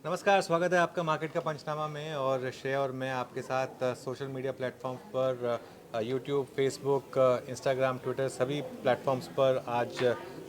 नमस्कार, स्वागत है आपका मार्केट का पंचनामा में। और श्रेया और मैं आपके साथ सोशल मीडिया प्लेटफॉर्म पर यूट्यूब, फेसबुक, इंस्टाग्राम, ट्विटर सभी प्लेटफॉर्म्स पर आज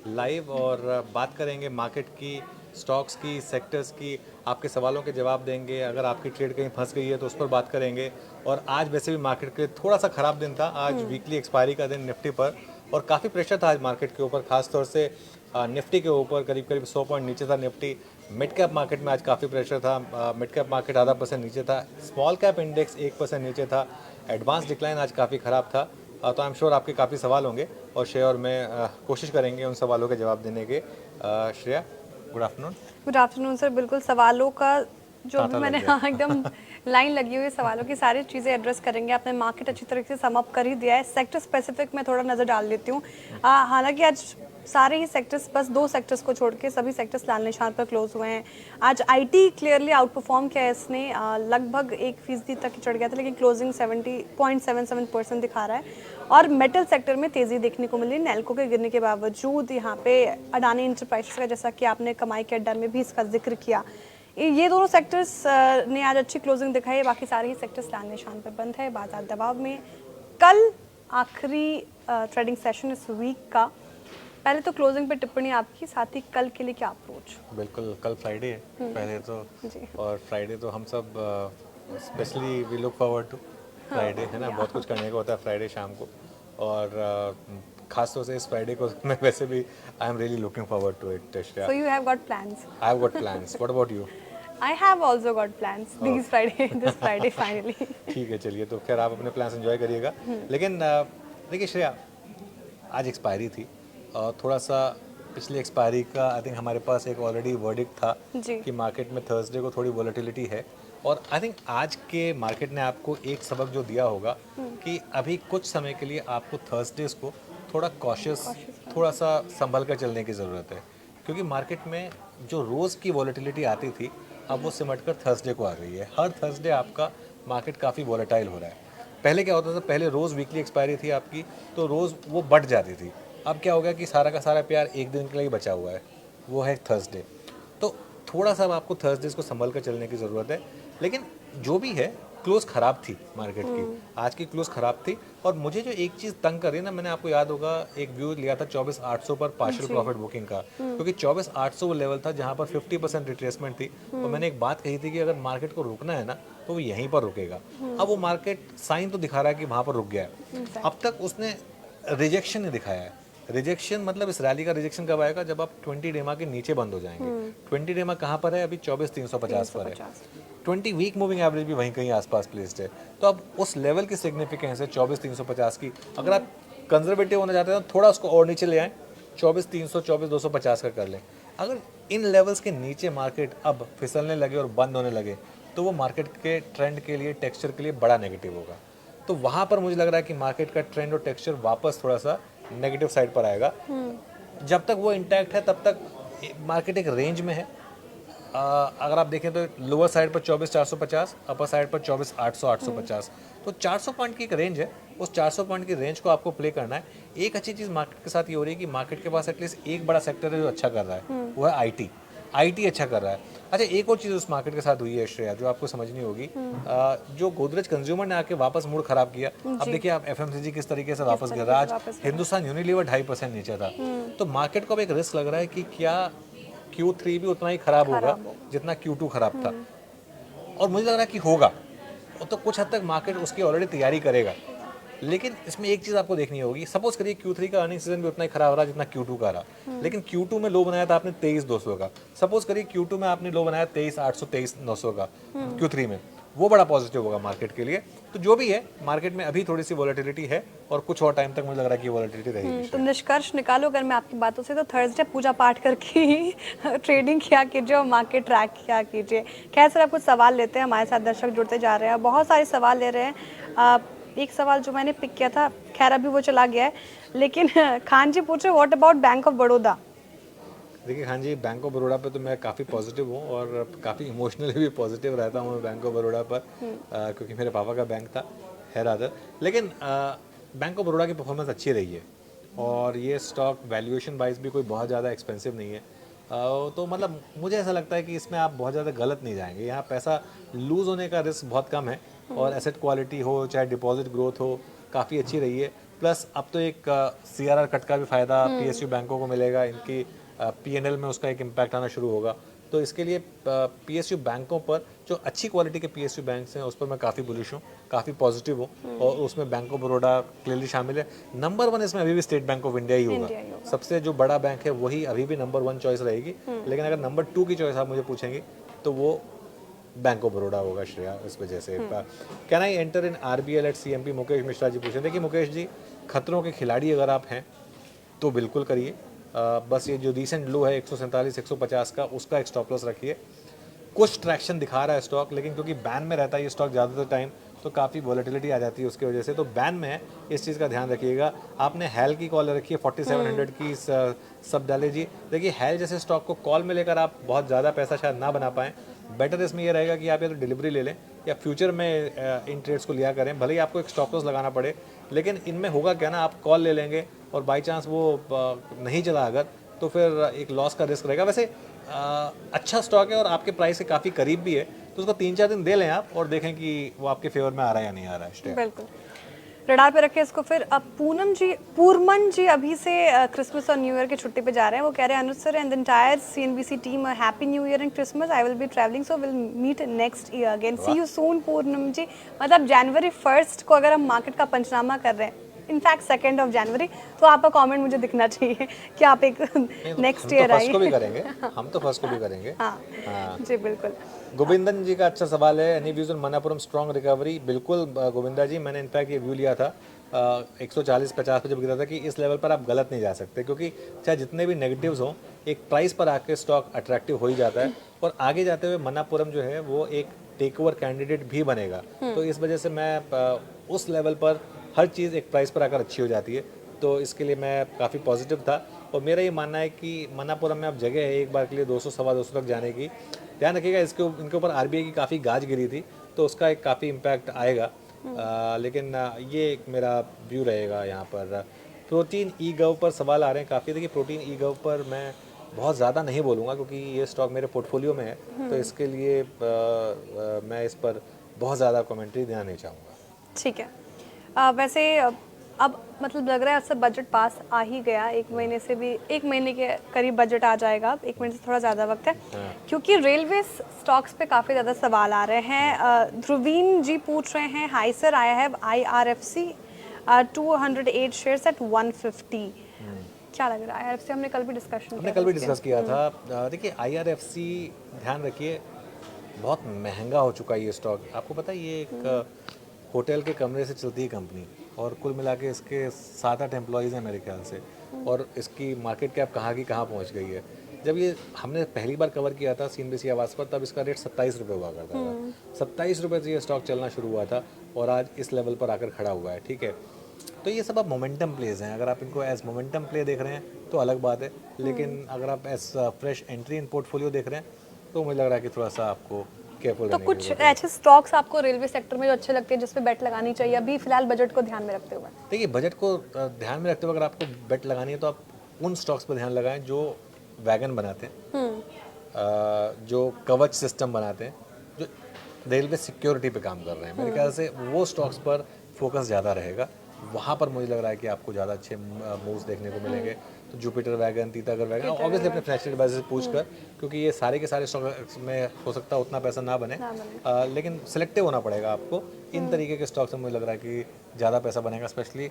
लाइव और बात करेंगे मार्केट की, स्टॉक्स की, सेक्टर्स की। आपके सवालों के जवाब देंगे। अगर आपकी ट्रेड कहीं फंस गई है तो उस पर बात करेंगे। और आज वैसे भी मार्केट के लिए थोड़ा सा ख़राब दिन था। आज वीकली एक्सपायरी का दिन निफ्टी पर, और काफ़ी प्रेशर था आज मार्केट के ऊपर, खासतौर से निफ्टी के ऊपर। करीब करीब 100 पॉइंट नीचे था निफ्टी। मिड कैप मार्केट में आज काफ़ी प्रेशर था। मिड कैप मार्केट आधा % नीचे था। स्मॉल कैप इंडेक्स 1% नीचे था। एडवांस डिक्लाइन आज काफ़ी ख़राब था। तो आई एम श्योर आपके काफ़ी सवाल होंगे और श्रेया और मैं कोशिश करेंगे उन सवालों के जवाब देने के। Shreya, good afternoon. Good afternoon sir. बिल्कुल सवालों का जो भी तांता लग मैंने गया। एकदम लाइन लगी हुई है सवालों की, सारी चीज़ें एड्रेस करेंगे। आपने मार्केट अच्छी तरीके से सम अप कर ही दिया है। सेक्टर स्पेसिफिक में थोड़ा नज़र डाल लेती हूँ। हालांकि आज सारे ही सेक्टर्स, बस 2 सेक्टर्स को छोड़ के सभी सेक्टर्स लाल निशान पर क्लोज हुए हैं। आज आईटी क्लियरली आउट परफॉर्म किया है इसने, लगभग 1% तक चढ़ गया था, लेकिन क्लोजिंग 70.77% दिखा रहा है। और मेटल सेक्टर में तेज़ी देखने को मिली। नेल्को के गिरने के बावजूद यहाँ पे अडानी इंटरप्राइजेस का, जैसा कि आपने कमाई के अड्डा में भी इसका जिक्र किया, ये दोनों सेक्टर्स ने आज अच्छी क्लोजिंग दिखाई है। बाकी सारे ही सेक्टर्स लाल निशान पर बंद है, बाजार दबाव में। कल आखिरी ट्रेडिंग सेशन इस वीक का। पहले तो क्लोजिंग पे टिप्पणी आपकी, साथ ही कल के लिए क्या अप्रोच? बिल्कुल, कल फ्राइडे है पहले तो। जी। और फ्राइडे तो हम सब specially we look forward to Friday, है ना। बहुत कुछ करने का होता है फ्राइडे शाम को। और खास तौर से इस फ्राइडे को मैं वैसे भी I am really looking forward to it. Shreya, So you have got plans. I have got plans. What about you? I have also got plans. This Friday, this Friday finally. ठीक है, चलिए, तो खैर आप अपने प्लान्स एंजॉय करिएगा। लेकिन देखिए श्रेया, आज एक्सपायरी थी और थोड़ा सा पिछली एक्सपायरी का आई थिंक हमारे पास एक ऑलरेडी वर्डिक्ट था जी। कि मार्केट में थर्सडे को थोड़ी वॉलेटिलिटी है। और आई थिंक आज के मार्केट ने आपको एक सबक जो दिया होगा कि अभी कुछ समय के लिए आपको थर्सडेज को थोड़ा कॉशियस, थोड़ा सा संभल कर चलने की ज़रूरत है। क्योंकि मार्केट में जो रोज़ की वॉलेटिलिटी आती थी, अब वो सिमट कर थर्सडे को आ गई है। हर थर्सडे आपका मार्केट काफ़ी वॉलेटाइल हो रहा है। पहले क्या होता था, पहले रोज़ वीकली एक्सपायरी थी आपकी, तो रोज़ वो बढ़ जाती थी। अब क्या हो गया कि सारा का सारा प्यार एक दिन के लिए बचा हुआ है, वो है थर्सडे। तो थोड़ा सा अब आपको थर्सडेज को संभल कर चलने की ज़रूरत है। लेकिन जो भी है, क्लोज ख़राब थी मार्केट की, आज की क्लोज ख़राब थी। और मुझे जो एक चीज़ तंग कर रही है ना, मैंने आपको याद होगा एक व्यू लिया था 24,800 पर पार्शियल प्रॉफिट बुकिंग का, क्योंकि 24,800 वो लेवल था जहाँ पर 50% रिट्रेसमेंट थी। और मैंने एक बात कही थी कि अगर मार्केट को रुकना है ना तो वो यहीं पर रुकेगा। अब वो मार्केट साइन तो दिखा रहा है कि वहाँ पर रुक गया है। अब तक उसने रिजेक्शन नहीं दिखाया है। रिजेक्शन मतलब इस रैली का रिजेक्शन कब आएगा? जब आप 20 डेमा के नीचे बंद हो जाएंगे। 20 डेमा कहाँ पर है? अभी 24,350 पर है। 20 वीक मूविंग एवरेज भी वहीं कहीं आसपास प्लेस्ड है। तो अब उस लेवल की सिग्निफिकेंस है 24,350 की। अगर आप कंजर्वेटिव होना चाहते हैं तो थोड़ा उसको और नीचे ले आएँ, 24,300, 24,250 का कर लें। अगर इन लेवल्स के नीचे मार्केट अब फिसलने लगे और बंद होने लगे तो वो मार्केट के ट्रेंड के लिए, टेक्सचर के लिए बड़ा नेगेटिव होगा। तो वहाँ पर मुझे लग रहा है कि मार्केट का ट्रेंड और टेक्सचर वापस थोड़ा सा नेगेटिव साइड पर आएगा। जब तक वो इंटैक्ट है तब तक मार्केट एक रेंज में है। अगर आप देखें तो लोअर साइड पर 24,450, अपर साइड पर 24,800, 850। तो 400 पॉइंट की एक रेंज है। उस 400 पॉइंट की रेंज को आपको प्ले करना है। एक अच्छी चीज़ मार्केट के साथ ये हो रही है कि मार्केट के पास एटलीस्ट एक बड़ा सेक्टर है जो अच्छा कर रहा है, वो है आईटी। आईटी अच्छा कर रहा है। अच्छा, एक और चीज़ उस मार्केट के साथ हुई है श्रेया, जो आपको समझनी होगी। जो गोदरेज कंज्यूमर ने आके वापस मूड खराब किया। अब देखिए आप एफएमसीजी किस तरीके से वापस गिर रहा है। आज हिंदुस्तान यूनिलीवर 2.5% नीचे था। तो मार्केट को अब एक रिस्क लग रहा है कि क्या Q3 भी उतना ही खराब होगा जितना Q2 खराब था। और मुझे लग रहा है कि होगा। तो कुछ हद तक मार्केट उसकी ऑलरेडी तैयारी करेगा। लेकिन इसमें एक चीज़ आपको देखनी होगी। सपोज करिए Q3 का अर्निंग सीजन भी उतना ही खराब रहा जितना Q2 का रहा। लेकिन Q2 में लो बनाया था आपने 23,200 का। सपोज करिए Q2 में आपने लो बनाया 23,800, 23,900 का Q3 में, वो बड़ा पॉजिटिव होगा मार्केट के लिए। तो जो भी है, मार्केट में अभी थोड़ी सी वॉलेटिलिटी है और कुछ और टाइम तक मुझे लग रहा है कि वॉलेटिलिटी रहेगी। तो निष्कर्ष निकालो अगर मैं आपकी बातों से, तो थर्सडे पूजा पाठ करके ही ट्रेडिंग किया कीजिए और मार्केट ट्रैक किया कीजिए। खैर सर, आप कुछ सवाल लेते हैं, हमारे साथ दर्शक जुड़ते जा रहे हैं, बहुत सारे सवाल ले रहे हैं। एक सवाल जो मैंने पिक किया था, खैर अभी वो चला गया है, लेकिन खान जी पूछ रहे what about bank of Baroda? देखिए खान जी, बैंक ऑफ बड़ौदा पे तो मैं काफ़ी पॉजिटिव हूँ और काफ़ी इमोशनली भी पॉजिटिव रहता हूँ मैं बैंक ऑफ बड़ौदा पर, क्योंकि मेरे पापा का बैंक था, है रादर। लेकिन बैंक ऑफ बड़ौदा की परफॉर्मेंस अच्छी रही है और ये स्टॉक वैल्यूएशन वाइज भी कोई बहुत ज़्यादा एक्सपेंसिव नहीं है। तो मतलब मुझे ऐसा लगता है कि इसमें आप बहुत ज़्यादा गलत नहीं जाएंगे। यहाँ पैसा लूज़ होने का रिस्क बहुत कम है और एसेट क्वालिटी हो चाहे डिपॉजिट ग्रोथ हो काफ़ी अच्छी रही है। प्लस अब तो एक CRR कट का भी फ़ायदा PSU बैंकों को मिलेगा, इनकी P&L में उसका एक इम्पैक्ट आना शुरू होगा। तो इसके लिए PSU बैंकों पर जो अच्छी क्वालिटी के PSU बैंक्स हैं उस पर मैं काफ़ी बुलिश हूँ, काफ़ी पॉजिटिव हूँ और उसमें बैंक ऑफ बड़ौदा क्लियरली शामिल है। नंबर 1 इसमें अभी भी स्टेट बैंक ऑफ इंडिया ही होगा, इंडिया ही होगा। सबसे जो बड़ा बैंक है वही अभी भी नंबर 1 चॉइस रहेगी। लेकिन अगर नंबर 2 की चॉइस आप मुझे पूछेंगे तो वो बैंक ऑफ बड़ौदा होगा श्रेया। इस वजह से can I enter in RBL at CMP, Mukesh Mishra ji पूछे। देखिए मुकेश जी, खतरों के खिलाड़ी अगर आप हैं तो बिल्कुल करिए। बस ये जो रिसेंट लो है 147 150 का, उसका एक स्टॉप लॉस रखिए। कुछ ट्रैक्शन दिखा रहा है स्टॉक, लेकिन क्योंकि बैन में रहता है ये स्टॉक ज़्यादातर टाइम, तो काफ़ी वॉलेटिलिटी आ जाती है उसकी वजह से, तो बैन में है, इस चीज़ का ध्यान रखिएगा। आपने हेल की कॉल रखी है 4700 की, सब डाले जी। देखिए हेल जैसे स्टॉक को कॉल में लेकर आप बहुत ज़्यादा पैसा शायद ना बना पाएँ। बेटर इसमें ये रहेगा कि आप या तो डिलीवरी ले लें या फ्यूचर में इन ट्रेड्स को लिया करें, भले ही आपको एक स्टॉप लॉस लगाना पड़े। लेकिन इनमें होगा क्या ना, आप कॉल ले लेंगे और बाई चांस वो नहीं चला अगर, तो फिर एक लॉस का रिस्क रहेगा। वैसे अच्छा स्टॉक है और आपके प्राइस के काफ़ी करीब भी है, तो उसको 3-4 दिन दे लें आप और देखें कि वो आपके फेवर में आ रहा है या नहीं आ रहा है। बिल्कुल, रडार पे रखे इसको। फिर अब पूरमन जी अभी से क्रिसमस और न्यू ईयर की छुट्टी पे जा रहे हैं। वो कह रहे हैं Anuj sir and the entire CNBC team happy new year and Christmas, I will be travelling so will meet next year again, see you soon. Purnam ji, मतलब जनवरी 1 को अगर हम मार्केट का पंचनामा कर रहे हैं, इनफैक्ट 2 जनवरी, तो आपका कमेंट मुझे दिखना चाहिए कि आप एक नेक्स्ट ईयर आइए। हम तो फर्स्ट को भी करेंगे, हम तो फर्स्ट को भी करेंगे। हाँ जी बिल्कुल। गोविंदन जी का अच्छा सवाल है, any views on Manappuram strong recovery. बिल्कुल गोविंदा जी, मैंने इनफैक्ट ये व्यू लिया था 140-50 पे जब गिरा था कि इस लेवल पर आप गलत नहीं जा सकते, क्योंकि चाहे जितने भी नेगेटिव्स हों, एक प्राइस पर आके स्टॉक अट्रैक्टिव हो ही जाता है और आगे जाते हुए मनापुरम जो है वो एक टेक ओवर कैंडिडेट भी बनेगा। तो इस वजह से मैं उस लेवल पर हर चीज़ एक प्राइस पर आकर अच्छी हो जाती है, तो इसके लिए मैं काफ़ी पॉजिटिव था। और मेरा ये मानना है कि मनापुरम में अब जगह है एक बार के लिए 200-250 तक जाने की। ध्यान रखिएगा इनके ऊपर RBI की काफ़ी गाज गिरी थी, तो उसका एक काफ़ी इम्पैक्ट आएगा। लेकिन ये एक मेरा व्यू रहेगा यहाँ पर। प्रोटीन eGov पर सवाल आ रहे हैं काफ़ी। देखिए प्रोटीन eGov पर मैं बहुत ज़्यादा नहीं बोलूँगा क्योंकि ये स्टॉक मेरे पोर्टफोलियो में है, तो इसके लिए मैं इस पर बहुत ज़्यादा कमेंट्री देना नहीं चाहूँगा। ठीक है। वैसे अब मतलब लग रहा है अब बजट पास आ ही गया, 1 महीने से भी 1 महीने के करीब बजट आ जाएगा। अब 1 महीने से थोड़ा ज़्यादा वक्त है, क्योंकि रेलवे स्टॉक्स पे काफ़ी ज़्यादा सवाल आ रहे हैं। ध्रुवीन जी पूछ रहे हैं, high sir I have IRFC 208 shares at 150, क्या लग रहा है? IRFC हमने कल भी डिस्कस किया था। देखिए IRFC ध्यान रखिए, बहुत महंगा हो चुका है ये स्टॉक। आपको पता है ये एक होटल के कमरे से चलती है कंपनी और कुल मिला के इसके 7-8 एम्प्लॉयज़ हैं मेरे ख्याल से, और इसकी मार्केट कैप कहाँ की कहाँ पहुँच गई है। जब ये हमने पहली बार कवर किया था CNBC आवाज़ पर, तब इसका रेट 27 रुपये हुआ करता था। 27 रुपये से ये स्टॉक चलना शुरू हुआ था और आज इस लेवल पर आकर खड़ा हुआ है। ठीक है, तो ये सब अब मोमेंटम प्लेज हैं। अगर आप इनको एज मोमेंटम प्ले देख रहे हैं तो अलग बात है, लेकिन अगर आप as fresh entry in portfolio देख रहे हैं तो मुझे लग रहा है कि थोड़ा सा आपको केयरफुल तो रहने की कुछ जरूरत है। ऐसे स्टॉक्स आपको रेलवे सेक्टर में जो अच्छे लगते हैं जिस पे बेट लगानी चाहिए अभी फिलहाल बजट को ध्यान में रखते हुए? देखिए बजट को ध्यान में रखते हुए अगर आपको बेट लगानी है तो आप उन स्टॉक्स पर ध्यान लगाएं जो वैगन बनाते हैं, जो कवच सिस्टम बनाते हैं, जो रेलवे सिक्योरिटी पे काम कर रहे हैं। मेरे ख्याल से वो स्टॉक्स पर फोकस ज़्यादा रहेगा। वहाँ पर मुझे लग रहा है कि आपको ज़्यादा अच्छे मूव्स देखने को मिलेंगे। तो जुपिटर वैगन, तीतागर वैगन, ऑब्वियसली अपने फाइनेंशियल एडवाइजर से पूछ कर, क्योंकि ये सारे के सारे स्टॉक्स में हो सकता है उतना पैसा ना बने, लेकिन सिलेक्टिव होना पड़ेगा आपको। इन तरीके के स्टॉक्स में मुझे लग रहा है कि ज़्यादा पैसा बनेगा, स्पेशली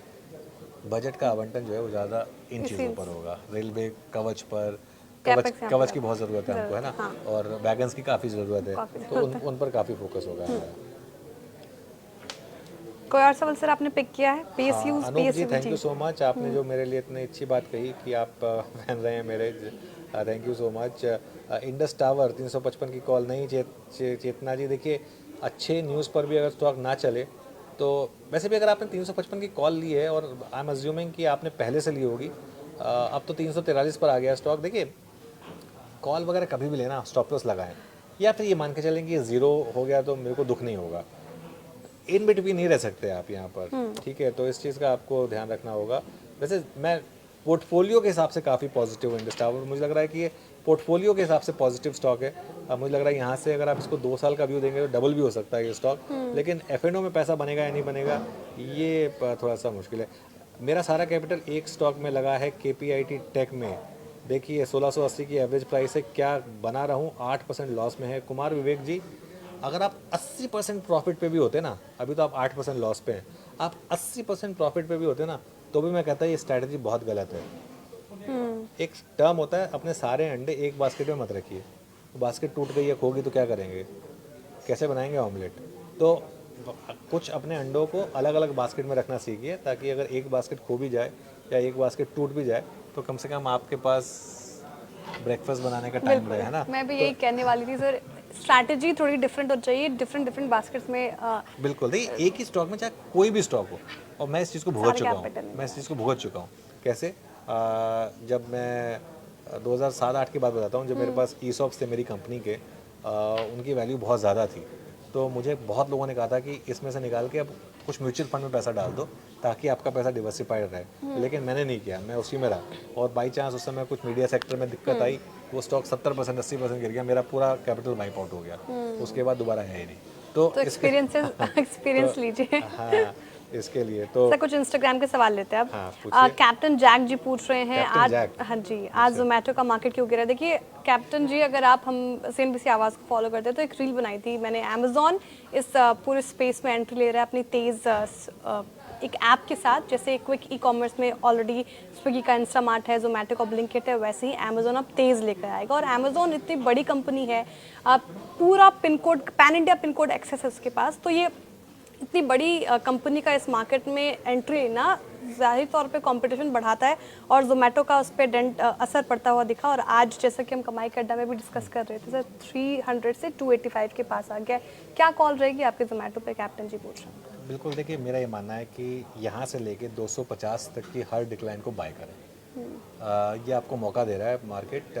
बजट का आवंटन जो है वो ज़्यादा इन चीज़ों पर होगा। रेलवे कवच पर, कवच की बहुत ज़रूरत है हमको, है ना, और वैगन्स की काफ़ी ज़रूरत है, तो उन पर काफ़ी फोकस होगा हमारा। कोई और सवाल सर आपने पिक किया है? PSUs, Anoop ji, thank you PSU so much. आपने जो मेरे लिए इतनी अच्छी बात कही कि आप फैन रहे हैं मेरे, thank you so much. Indus tower 355 की कॉल नहीं चेतना जी। देखिए अच्छे न्यूज़ पर भी अगर स्टॉक ना चले तो, वैसे भी अगर आपने 355 की कॉल ली है और आई एम अज्यूमिंग कि आपने पहले से ली होगी, अब तो 343 पर आ गया स्टॉक। देखिए कॉल वगैरह कभी भी लेना, स्टॉप लॉस लगाएं, या फिर ये मान के चलें कि ज़ीरो हो गया तो मेरे को दुख नहीं होगा। इन बिटवीन नहीं रह सकते आप यहाँ पर, ठीक है, तो इस चीज़ का आपको ध्यान रखना होगा। वैसे मैं पोर्टफोलियो के हिसाब से काफ़ी पॉजिटिव है इंडस टावर। मुझे लग रहा है कि ये पोर्टफोलियो के हिसाब से पॉजिटिव स्टॉक है। मुझे लग रहा है यहाँ से अगर आप इसको 2 साल का व्यू देंगे तो डबल भी हो सकता है ये स्टॉक। लेकिन F&O में पैसा बनेगा या नहीं बनेगा, ये थोड़ा सा मुश्किल है। मेरा सारा कैपिटल एक स्टॉक में लगा है KPIT टेक में। देखिए 1680 की एवरेज प्राइस है, क्या बना रहा हूँ, 8% लॉस में है। कुमार विवेक जी, अगर आप 80% प्रॉफिट पे भी होते ना, अभी तो आप 8% लॉस पे हैं, आप 80% प्रॉफिट पे भी होते ना, तो भी मैं कहता ये स्ट्रैटेजी बहुत गलत है। एक टर्म होता है, अपने सारे अंडे एक बास्केट में मत रखिए। बास्केट टूट गई या खो गई तो क्या करेंगे, कैसे बनाएंगे ऑमलेट। तो कुछ अपने अंडों को अलग अलग बास्केट में रखना सीखिए, ताकि अगर एक बास्केट खो भी जाए या एक बास्केट टूट भी जाए तो कम से कम आपके पास ब्रेकफास्ट बनाने का टाइम रहे, है ना। मैं भी यही कहने वाली थी सर, स्ट्रैटेजी थोड़ी डिफरेंट हो चाहिए, डिफरेंट बास्केट्स में। बिल्कुल, देखिए एक ही स्टॉक में चाहे कोई भी स्टॉक हो, और मैं इस चीज़ को भुगत चुका हूँ। कैसे, जब मैं 2007-8 की बात बताता हूँ, जब मेरे पास ESOPs थे मेरी कंपनी के, उनकी वैल्यू बहुत ज़्यादा थी। तो मुझे बहुत लोगों ने कहा था कि इसमें से निकाल के अब कुछ म्यूचुअल फंड में पैसा डाल दो ताकि आपका पैसा डिवर्सिफाइड रहे। लेकिन मैंने नहीं किया, मैं उसी में रहा। और बाई चांस उस समय कुछ मीडिया सेक्टर में दिक्कत आई, वो स्टॉक 70% 80% गिर गया, मेरा पूरा कैपिटल वाइप आउट हो गया। उसके बाद दोबारा है ही नहीं। तो एक्सपीरियंस लीजिए। हाँ, इसके लिए तो सर कुछ इंस्टाग्राम के सवाल लेते हैं अब। हाँ, पूछिए। कैप्टन जैक जी पूछ रहे हैं कैप्टन आज, जैक। हाँ जी, आज जोमेटो का मार्केट क्यों गिरा है? देखिए कैप्टन जी, अगर आप हम CNBC आवाज़ को फॉलो करते हैं तो एक रील बनाई थी मैंने, अमेजोन इस पूरे स्पेस में एंट्री ले रहा है अपनी तेज़ एक ऐप के साथ। जैसे क्विक ई-कॉमर्स में ऑलरेडी स्विगी का इंस्टामार्ट है, जोमेटो का ब्लिंकिट है, वैसे ही अमेजोन अब तेज़ लेकर आएगा। और अमेजोन इतनी बड़ी कंपनी है, पूरा pin code, pan India pin code access है उसके पास। तो ये इतनी बड़ी कंपनी का इस मार्केट में एंट्री लेना ज़ाहिर तौर पे कंपटीशन बढ़ाता है, और जोमेटो का उस पर असर पड़ता हुआ दिखा। और आज जैसा कि हम कमाई के अड्डा में भी डिस्कस कर रहे थे सर, 300 से 285 के पास आ गया। क्या कॉल रहेगी आपके जोमेटो पे? कैप्टन जी पूछ रहे हैं। बिल्कुल, देखिए मेरा ये मानना है कि यहाँ से लेके 250 तक की हर डिक्लाइन को बाय करें। ये आपको मौका दे रहा है मार्केट।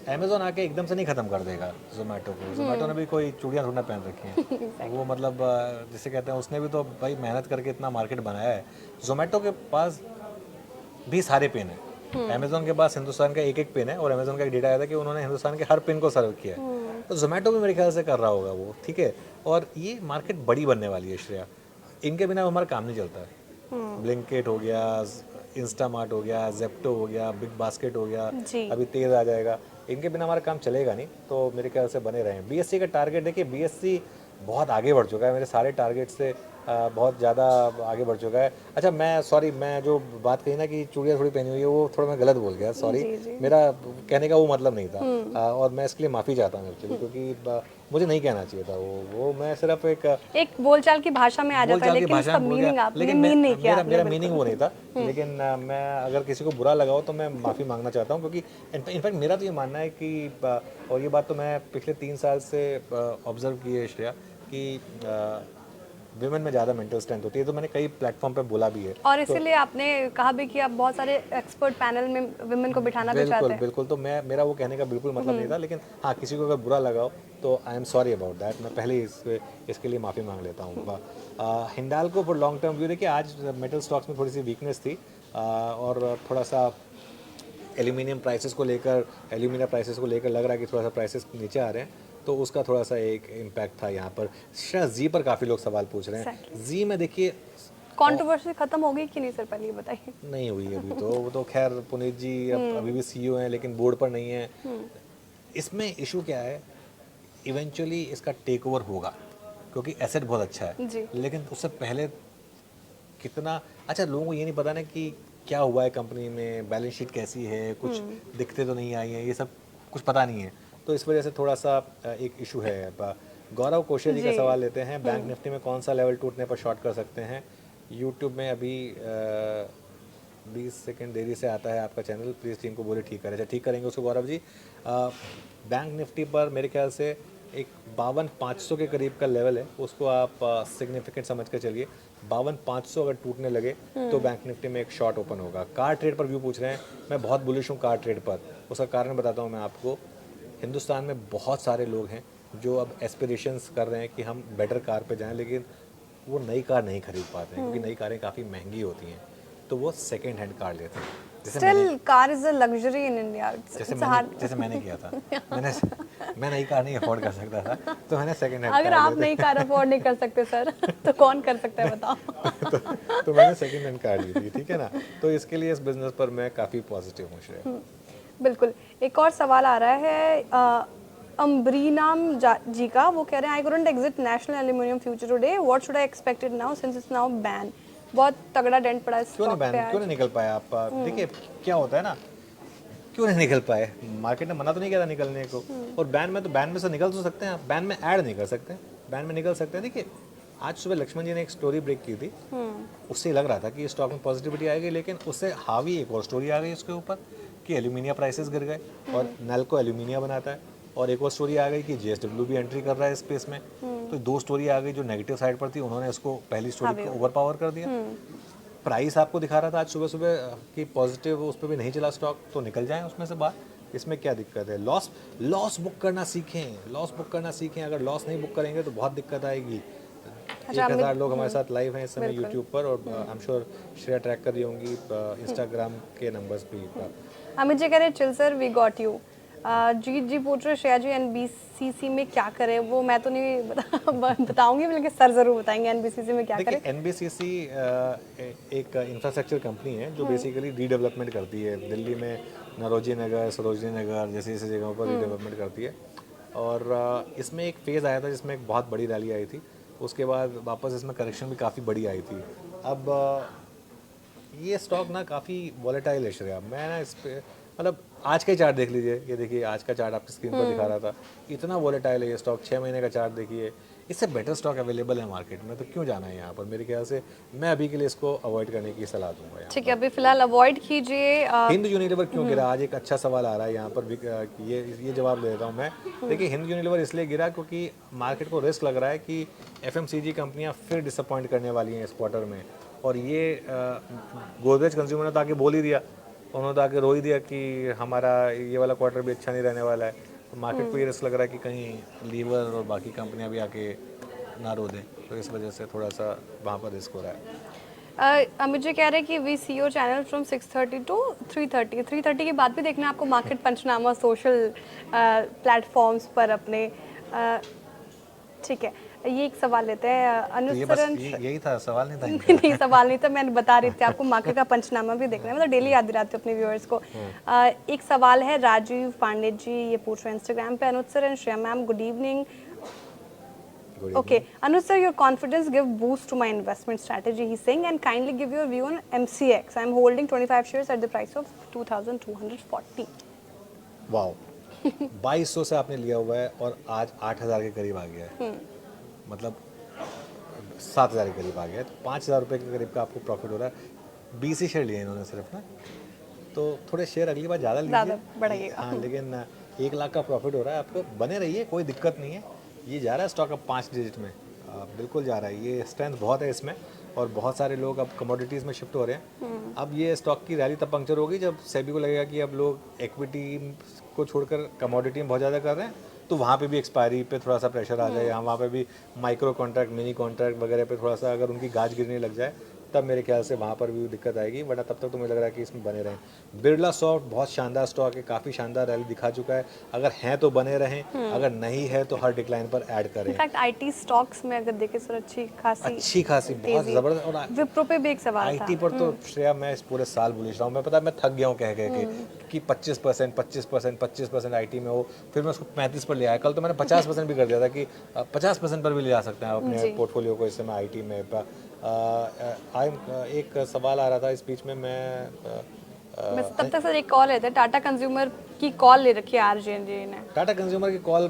अमेजोन आके एकदम से नहीं ख़त्म कर देगा जोमेटो को। जोमेटो ने भी कोई चूड़ियाँ थोड़ा पहन रखी हैं। वो मतलब जिसे कहते हैं, उसने भी तो भाई मेहनत करके इतना मार्केट बनाया है। जोमेटो के पास भी सारे पिन है। अमेजोन के पास हिंदुस्तान का एक पिन है, और अमेजोन का एक डेटा आया था कि उन्होंने हिंदुस्तान के हर पिन को सर्व किया है। तो जोमेटो भी मेरे ख्याल से कर रहा होगा वो, ठीक है। और ये मार्केट बड़ी बनने वाली है श्रेया, इनके बिना हमारा काम नहीं चलता है। ब्लिंकिट हो गया, इंस्टामार्ट हो गया, जेप्टो हो गया, बिग बास्केट हो गया, अभी तेज़ आ जाएगा, इनके बिना हमारा काम चलेगा नहीं। तो मेरे ख्याल से बने रहें। BSE का टारगेट देखिए, BSE बहुत आगे बढ़ चुका है, मेरे सारे टारगेट से बहुत ज़्यादा आगे बढ़ चुका है। अच्छा, मैं सॉरी, मैं जो बात कही ना कि चूड़ियाँ थोड़ी पहनी हुई है, वो थोड़ा मैं गलत बोल गया, सॉरी। मेरा कहने का वो मतलब नहीं था, और मैं इसके लिए माफ़ी चाहता हूँ एक्चुअली, क्योंकि मुझे नहीं कहना चाहिए था वो मैं सिर्फ एक बोलचाल की भाषा में आ जाता है, लेकिन उसका मीनिंग आपने मीन नहीं किया। मेरा मीनिंग वो नहीं था। लेकिन मैं अगर किसी को बुरा लगा हो तो मैं माफ़ी मांगना चाहता हूँ, क्योंकि इनफैक्ट मेरा तो ये मानना है कि, और ये बात तो मैं पिछले 3 साल से ऑब्जर्व की है श्रेया, कि विमेन में ज़्यादा मेंटल स्ट्रेंथ होती है। तो मैंने कई प्लेटफॉर्म पे बोला भी है, और इसीलिए आपने कहा भी कि आप बहुत सारे एक्सपर्ट पैनल में विमेन को बिठाना भी चाहते हैं। बिल्कुल। तो मेरा वो कहने का बिल्कुल मतलब नहीं था, लेकिन हाँ, किसी को अगर बुरा लगा हो तो I am sorry about that. मैं पहले इसके लिए माफ़ी मांग लेता हूँ। Hindalco for long term view, देखिए आज मेटल स्टॉक्स में थोड़ी सी वीकनेस थी, और थोड़ा सा एल्यूमिनियम प्राइसेस को लेकर लग रहा है कि थोड़ा सा प्राइसेस नीचे आ रहे हैं, तो उसका थोड़ा सा एक इम्पैक्ट था यहाँ पर। जी पर काफ़ी लोग सवाल पूछ रहे हैं। जी में देखिए कंट्रोवर्सी खत्म हो गई कि नहीं सर, पहले ये बताइए। नहीं हुई अभी तो, वो तो खैर पुनीत जी अभी भी CEO हैं, लेकिन बोर्ड पर नहीं है। इसमें इशू क्या है, इवेंचुअली इसका टेक ओवर होगा, क्योंकि एसेट बहुत अच्छा है, लेकिन उससे पहले कितना अच्छा, लोगों को ये नहीं पता ना कि क्या हुआ है कंपनी में, बैलेंस शीट कैसी है, कुछ दिखते तो नहीं आई है, ये सब कुछ पता नहीं है। तो इस वजह से थोड़ा सा एक इशू है। गौरव कोशिया जी का सवाल लेते हैं, बैंक निफ्टी में कौन सा लेवल टूटने पर शॉर्ट कर सकते हैं? यूट्यूब में अभी 20 सेकंड देरी से आता है आपका चैनल, प्लीज़ टीम को बोले ठीक करें। अच्छा, ठीक करेंगे उसको गौरव जी। बैंक निफ्टी पर मेरे ख्याल से एक 52,500 के करीब का लेवल है, उसको आप सिग्निफिकेंट समझ कर चलिए। 52,500 अगर टूटने लगे तो बैंक निफ्टी में एक शॉर्ट ओपन होगा। कार ट्रेड पर व्यू पूछ रहे हैं, मैं बहुत बुलिश हूँ कार ट्रेड पर। उसका कारण बताता हूँ मैं आपको। हिंदुस्तान में बहुत सारे लोग हैं जो अब एस्पिरेशंस कर रहे हैं कि हम बेटर कार पे जाएं, लेकिन वो नई कार नहीं खरीद पाते हैं, क्योंकि नई कारें काफ़ी महंगी होती हैं, तो वो सेकेंड हैंड कार लेते हैं। Still car is a luxury in India. जैसे मैंने किया था, मैं नई कार नहीं अफोर्ड कर सकता था, तो मैंने सेकंड हैंड अगर आप नई कार अफोर्ड नहीं कर सकते सर तो कौन कर सकता है बताओ। तो मैंने सेकंड हैंड कार ली थी, ठीक है ना। तो इसके लिए इस बिजनेस पर मैं काफ़ी पॉजिटिव हूँ श्रेया। बिल्कुल। एक और सवाल आ रहा है अम्ब्रीनाम जी का, वो कह रहे हैं I couldn't exit national aluminium future today, what should I expected now since it's now ban. बहुत तगड़ा डेंट पड़ा इस क्यों नहीं स्टॉक पे आज। क्यों नहीं निकल पाया आप? देखिए क्या होता है ना, क्यों नहीं निकल पाए? मार्केट ने मना तो नहीं किया था निकलने को, और बैन में से निकल तो सकते हैं आप, बैन में ऐड नहीं कर सकते, बैन में निकल सकते हैं। देखिए आज सुबह लक्ष्मण जी ने एक स्टोरी ब्रेक की थी, उससे लग रहा था कि स्टॉक में पॉजिटिविटी आएगी, लेकिन उससे हावी एक और स्टोरी आ गई उसके ऊपर कि एल्यूमिनिया प्राइसेस गिर गए, और नेल्को एल्यूमिनिया बनाता है, और एक और स्टोरी आ गई कि जेएसडब्ल्यू भी एंट्री कर रहा है स्पेस में। तो दो स्टोरी आ गई जो नेगेटिव साइड पर थी, उन्होंने उसको पहली स्टोरी को ओवर पावर कर दिया। प्राइस आपको दिखा रहा था आज सुबह सुबह कि पॉजिटिव, उस पर भी नहीं चला स्टॉक, तो निकल जाएं उसमें से बाहर। इसमें क्या दिक्कत है? लॉस बुक करना सीखें, लॉस बुक करना सीखें। अगर लॉस नहीं बुक करेंगे तो बहुत दिक्कत आएगी। 1000 लोग हमारे साथ लाइव हैं इस समय यूट्यूब पर, और I am sure Shreya track कर रही होंगी इंस्टाग्राम के नंबर्स भी। अमित जी कह रहे chill sir we got you. Jeet ji पूछ रहे श्रेया जी एनबीसीसी में क्या करें, वो मैं तो नहीं बताऊंगी, लेकिन सर जरूर बताएंगे एनबीसीसी में क्या करें। एनबीसीसी एक इंफ्रास्ट्रक्चर कंपनी है जो बेसिकली रीडेवलपमेंट करती है। दिल्ली में नरोजी नगर, सरोजनी नगर जैसी जैसी जगहों पर रीडेवलपमेंट करती है। और इसमें एक फेज़ आया था जिसमें एक बहुत बड़ी रैली आई थी, उसके बाद वापस इसमें करेक्शन भी काफ़ी बड़ी आई थी। अब ये स्टॉक ना काफ़ी वॉलेटाइल है श्रेया। मैं ना इस पे मतलब आज का ही चार्ट देख लीजिए, ये देखिए आज का चार्ट आपकी स्क्रीन पर दिखा रहा था, इतना वॉलेटाइल है ये स्टॉक। 6 महीने का चार्ट देखिए, इससे बेटर स्टॉक अवेलेबल है मार्केट में, तो क्यों जाना है यहाँ पर? मेरे ख्याल से मैं अभी के लिए इसको अवॉइड करने की सलाह दूंगा यहाँ। ठीक है, अभी फिलहाल अवॉइड कीजिए। हिंद यूनिलीवर क्यों गिरा? आज एक अच्छा सवाल आ रहा है यहाँ पर, ये जवाब दे देता हूँ मैं। देखिए हिंद यूनिलीवर इसलिए गिरा क्योंकि मार्केट को रिस्क लग रहा है कि एफएमसीजी कंपनियाँ फिर डिसअपॉइंट करने वाली हैं इस क्वार्टर में। और ये गोदरेज कंज्यूमर ने तो आके बोल ही दिया, उन्होंने तो आके रो ही दिया कि हमारा ये वाला क्वार्टर भी अच्छा नहीं रहने वाला है। तो मार्केट को ये रिस्क लग रहा है कि कहीं लीवर और बाकी कंपनियां भी आके ना रो दें, तो इस वजह से थोड़ा सा वहाँ पर रिस्क हो रहा है। अमित जी कह रहे हैं कि we see your channel from 6:30 to 3:30। 3:30 के बाद भी देखना आपको मार्केट पंचनामा सोशल प्लेटफॉर्म्स पर अपने। ठीक है, ये एक सवाल लेते हैं अनुसरण। यही था सवाल, नहीं था? नहीं सवाल नहीं था, मैं बता रही थी आपको मार्केट का पंचनामा भी देखना है, मतलब डेली याद दिलाती हूँ अपने व्यूअर्स को। एक सवाल है राजीव पांडे जी, ये पूछ रहे हैं इंस्टाग्राम पे, अनुसरण Shreya ma'am good evening. Okay, Anuj sir, your confidence give boost to my investment strategy, he's saying, and kindly give your view on MCX. I'm holding 25 shares at the price of 2,240. Wow 2200 से आपने लिया हुआ है और आज 8000 के करीब आ गया है, मतलब 7000 के करीब आ गया है, तो 5000 रुपये के करीब का आपको प्रॉफिट हो रहा है। 20 ही शेयर लिए इन्होंने सिर्फ ना, तो थोड़े शेयर अगली बार ज़्यादा लीजिए, बढ़ाइएगा। हाँ, लेकिन 1 लाख का प्रॉफिट हो रहा है आपको, बने रहिए, कोई दिक्कत नहीं है। ये जा रहा है स्टॉक अब 5 डिजिट में, बिल्कुल जा रहा है, ये स्ट्रेंथ बहुत है इसमें, और बहुत सारे लोग अब कमोडिटीज़ में शिफ्ट हो रहे हैं। अब ये स्टॉक की रैली तब पंक्चर होगी जब सेबी को लगेगा कि अब लोग इक्विटी को छोड़कर कमोडिटी में बहुत ज़्यादा कर रहे हैं, तो वहाँ पे भी एक्सपायरी पे थोड़ा सा प्रेशर आ जाए, वहाँ पे भी माइक्रो कॉन्ट्रैक्ट, मिनी कॉन्ट्रैक्ट वगैरह पे थोड़ा सा अगर उनकी गाज गिरने लग जाए, तब मेरे ख्याल से वहाँ पर भी दिक्कत आएगी, वरना तब तक तो मुझे लग रहा है कि इसमें बने रहें। बिरला सॉफ्ट बहुत शानदार स्टॉक है, काफ़ी शानदार रैली दिखा चुका है, अगर हैं तो बने रहें, अगर नहीं है तो हर डिक्लाइन पर ऐड करें। इनफैक्ट आईटी स्टॉक्स में अगर देखें सर अच्छी खासी बहुत ज़बरदस्त। और विप्रो पे भी एक सवाल आईटी पर तो श्रेया मैं इस पूरे साल बुलिश रहा हूँ, मैं पता है मैं थक गया हूँ कह के कि 25% आईटी में हो, फिर मैं उसको 35 पर ले आया। कल तो मैंने 50% भी कर दिया था कि 50% पर भी ले जा सकते हैं आप अपने पोर्टफोलियो को इस समय आईटी में। एक सवाल आ रहा था इस बीच में, मैं तब तक सर एक कॉल लेते हैं, टाटा कंज्यूमर की कॉल ले रखी है आरजेएनजे ने। टाटा कंज्यूमर की कॉल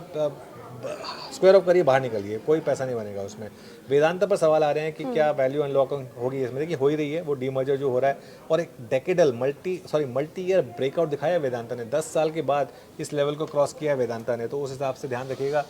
स्क्वायर ऑफ करिए, बाहर निकलिए, कोई पैसा नहीं बनेगा उसमें। वेदांता पर सवाल आ रहे हैं कि क्या वैल्यू अनलॉकिंग होगी इसमें? देखिए हो ही रही है, वो डीमर्जर जो हो रहा है, और एक डेकेडल मल्टी ईयर ब्रेकआउट दिखाया वेदांता ने, 10 साल के बाद इस लेवल को क्रॉस किया है वेदांता ने, तो उस हिसाब से ध्यान रखिएगा।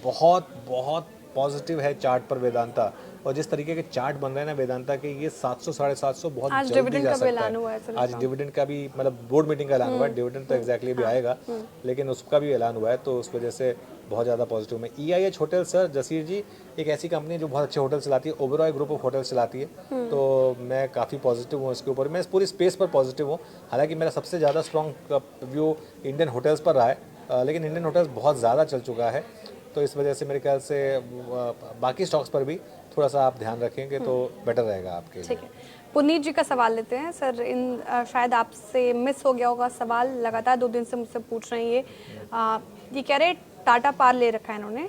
बहुत बहुत पॉजिटिव है चार्ट पर वेदांता, और जिस तरीके के चार्ट बन रहे हैं ना वेदांता के, ये 700 750 बहुत जल्दी जा सकता है। आज डिविडेंड का भी मतलब बोर्ड मीटिंग का ऐलान हुआ है, डिविडेंड तो एग्जैक्टली भी आएगा, लेकिन उसका भी ऐलान हुआ है, तो उस वजह से बहुत ज़्यादा पॉजिटिव में। EIH होटल सर, जसीर जी एक ऐसी कंपनी है जो बहुत अच्छे होटल चलाती है, ओबेरॉय ग्रुप ऑफ होटल चलाती है, तो मैं काफ़ी पॉजिटिव हूँ इसके ऊपर। मैं इस पूरी स्पेस पर पॉजिटिव हूँ। हालांकि मेरा सबसे ज़्यादा स्ट्रॉन्ग व्यू इंडियन होटल्स पर रहा है, लेकिन इंडियन होटल्स बहुत ज़्यादा चल चुका है, तो इस वजह से मेरे ख्याल से बाकी स्टॉक्स पर भी थोड़ा सा आप ध्यान रखेंगे तो बेटर रहेगा आपके लिए। ठीक है, पुनीत जी का सवाल लेते हैं सर। शायद आपसे मिस हो गया होगा सवाल, लगातार 2 दिन से मुझसे पूछ रहे हैं ये कह रहे टाटा पार ले रखा है इन्होंने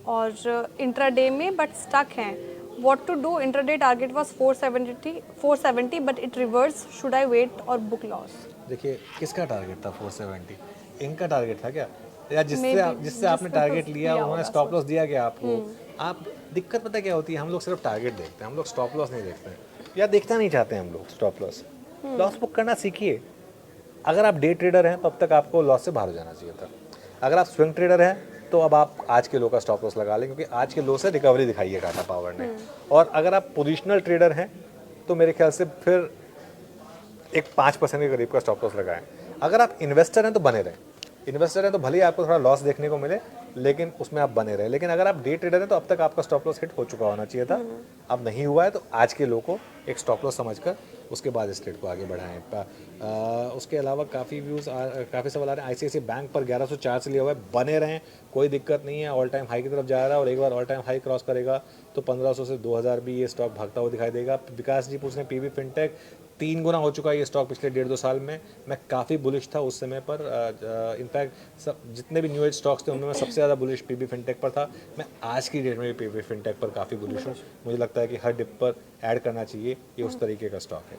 और इंट्राडे में बट स्टक हैं। What to do? Intraday target was 470 but it reverse, should I wait or book loss? देखिए किसका टारगेट था 470? इनका टारगेट था क्या, या जिससे आपने टारगेट लिया उन्होंने स्टॉप लॉस दिया क्या आपको? आप दिक्कत पता क्या होती है, हम लोग सिर्फ टारगेट देखते हैं, हम लोग स्टॉप लॉस नहीं देखते हैं, या देखना नहीं चाहते हैं हम लोग स्टॉप लॉस। लॉस बुक करना सीखिए। अगर आप डे ट्रेडर हैं तो अब तक आपको लॉस से बाहर हो जाना चाहिए था। अगर आप स्विंग ट्रेडर हैं तो अब आप आज के लो का स्टॉप लॉस लगा लें, क्योंकि आज के लो से रिकवरी दिखाई है टाटा पावर ने। और अगर आप पोजिशनल ट्रेडर हैं तो मेरे ख्याल से फिर एक 5% के करीब का स्टॉप लॉस लगाएं। अगर आप इन्वेस्टर हैं तो बने रहें। इन्वेस्टर हैं तो भले ही आपको थोड़ा लॉस देखने को मिले, लेकिन उसमें आप बने रहे। लेकिन अगर आप डे ट्रेडर हैं तो अब तक आपका स्टॉप लॉस हिट हो चुका होना चाहिए था, अब नहीं हुआ है, तो आज के लो को एक स्टॉप लॉस समझकर उसके बाद इस ट्रेड को आगे बढ़ाएं। उसके अलावा काफ़ी सवाल आ रहे हैं। ICICI बैंक पर 1104 से लिया हुआ है, बने रहें, कोई दिक्कत नहीं है, ऑल टाइम हाई की तरफ जा रहा है और एक बार ऑल टाइम हाई क्रॉस करेगा तो 1500 से 2000 भी ये स्टॉक भागता हुआ दिखाई देगा। विकास जी पूछ रहे हैं PB फिनटेक 3 गुना हो चुका है ये स्टॉक पिछले 1.5-2 साल में। मैं काफ़ी बुलिश था उस समय पर, इनफैक्ट सब जितने भी न्यू एज स्टॉक्स थे उनमें मैं सबसे ज़्यादा बुलिश PB फिनटेक पर था। मैं आज की डेट में भी PB फिनटेक पर काफ़ी बुलिश हूँ। मुझे लगता है कि हर डिप पर ऐड करना चाहिए, ये उस तरीके का स्टॉक है।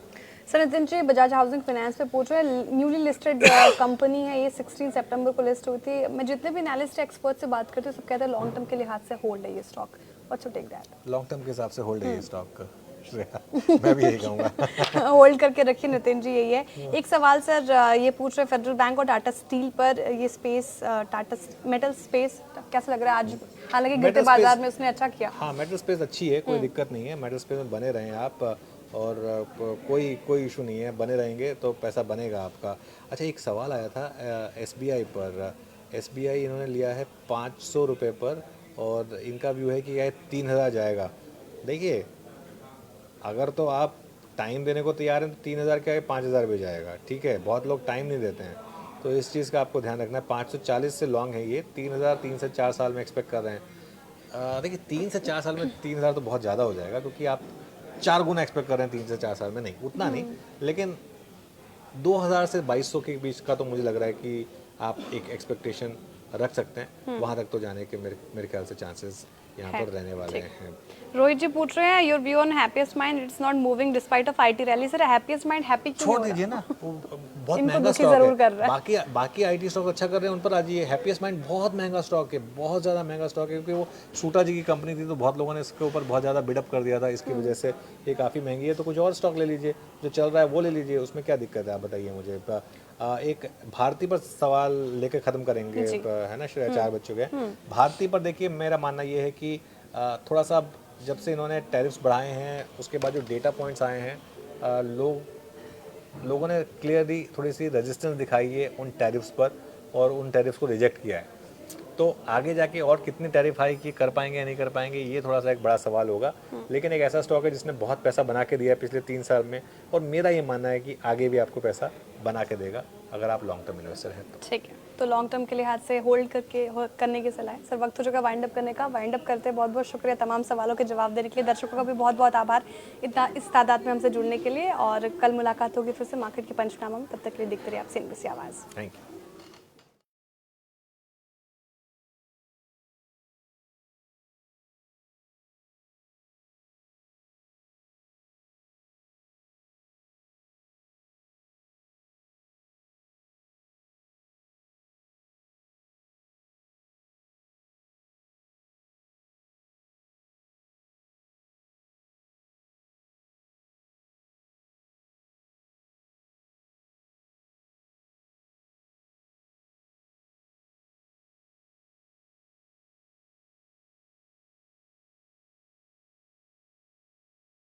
Sir Nitin ji Bajaj housing finance पे पूछ रहे हैं, न्यूली लिस्टेड कंपनी है ये, 16 सितंबर को लिस्ट हुई थी। मैं जितने भी एनालिस्ट एक्सपर्ट से बात करती हूँ सब कहते हैं लॉन्ग टर्म के लिहाज से होल्ड है ये stock. What's you take that? Long term के हिसाब से होल्ड है ये स्टॉक श्रेया, मैं भी यही कहूँगा। होल्ड करके रखिए नितिन जी, यही है। एक सवाल सर ये पूछ रहे फेडरल बैंक और टाटा स्टील पर, ये स्पेस टाटा मेटल स्पेस कैसा लग रहा है आज? हालांकि गिरते बाजार में उसने अच्छा किया। हाँ, मेटल स्पेस अच्छी है, कोई दिक्कत नहीं है, मेटल स्पेस में बने रहें आप, और कोई इशू नहीं है, बने रहेंगे तो पैसा बनेगा आपका। अच्छा, एक सवाल आया था SBI पर। SBI इन्होंने लिया है 500 रुपये पर और इनका व्यू है कि यह 3000 जाएगा। देखिए, अगर तो आप टाइम देने को तैयार हैं तो 3000 क्या है, 5000 भी जाएगा, ठीक है। बहुत लोग टाइम नहीं देते हैं, तो इस चीज़ का आपको ध्यान रखना है। 540 से लॉन्ग है ये, 3000 3 से 4 साल में एक्सपेक्ट कर रहे हैं। देखिए 3 से 4 साल में 3000 तो बहुत ज़्यादा हो जाएगा, क्योंकि आप 4 गुना एक्सपेक्ट कर रहे हैं 3 से 4 साल में, नहीं उतना नहीं, लेकिन 2000 से 2200 के बीच का तो मुझे लग रहा है कि आप एक एक्सपेक्टेशन रख सकते हैं। वहाँ तक तो जाने के मेरे ख्याल से चांसेस यहाँ पर रहने वाले हैं। रोहित जी पूछ रहे हैं your view on happiest mind, it's not moving despite of IT rally. Sir happiest mind happy क्यों छोड़ हो रहा दीजिए ना, वो बहुत इनको महंगा दुखी स्टॉक जरूर है। कर रहा है। बाकी IT स्टॉक अच्छा कर रहे हैं, उन पर आज ये हैप्पीएस्ट माइंड बहुत महंगा स्टॉक है, बहुत ज़्यादा महंगा स्टॉक है, क्योंकि वो सूटा जी की कंपनी थी, तो बहुत लोगों ने इसके ऊपर बहुत ज़्यादा बिडअप कर दिया था, इसकी वजह से ये काफ़ी महंगी है। तो कुछ और स्टॉक ले लीजिए जो चल रहा है, वो ले लीजिए, उसमें क्या दिक्कत है आप बताइए मुझे। एक भारती पर सवाल लेकर ख़त्म करेंगे, है ना श्रेया, 4 बज चुके हैं। भारती पर देखिए, मेरा मानना ये है कि थोड़ा सा जब से इन्होंने टैरिफ्स बढ़ाए हैं उसके बाद जो डेटा पॉइंट्स आए हैं, लोगों ने क्लियरली थोड़ी सी रेजिस्टेंस दिखाई है उन टैरिफ्स पर और उन टैरिफ्स को रिजेक्ट किया है। तो आगे जाके और कितनी टैरिफ हाई की कर पाएंगे या नहीं कर पाएंगे, ये थोड़ा सा एक बड़ा सवाल होगा। लेकिन एक ऐसा स्टॉक है जिसने बहुत पैसा बना के दिया है पिछले 3 साल में, और मेरा ये मानना है कि आगे भी आपको पैसा बना के देगा अगर आप लॉन्ग टर्म इन्वेस्टर हैं तो। ठीक है, तो लॉन्ग टर्म के लिहाज से होल्ड करने की सलाह है। सर वक्त हो चुका वाइंड अप करने का, वाइंड अप करते हैं। बहुत बहुत शुक्रिया तमाम सवालों के जवाब देने के लिए। दर्शकों का भी बहुत बहुत आभार इतना इस तादाद में हमसे जुड़ने के लिए, और कल मुलाकात होगी फिर से मार्केट के पंचनामा में। तब तक के लिए देखते रहिए आप CNBC आवाज़। Thank you.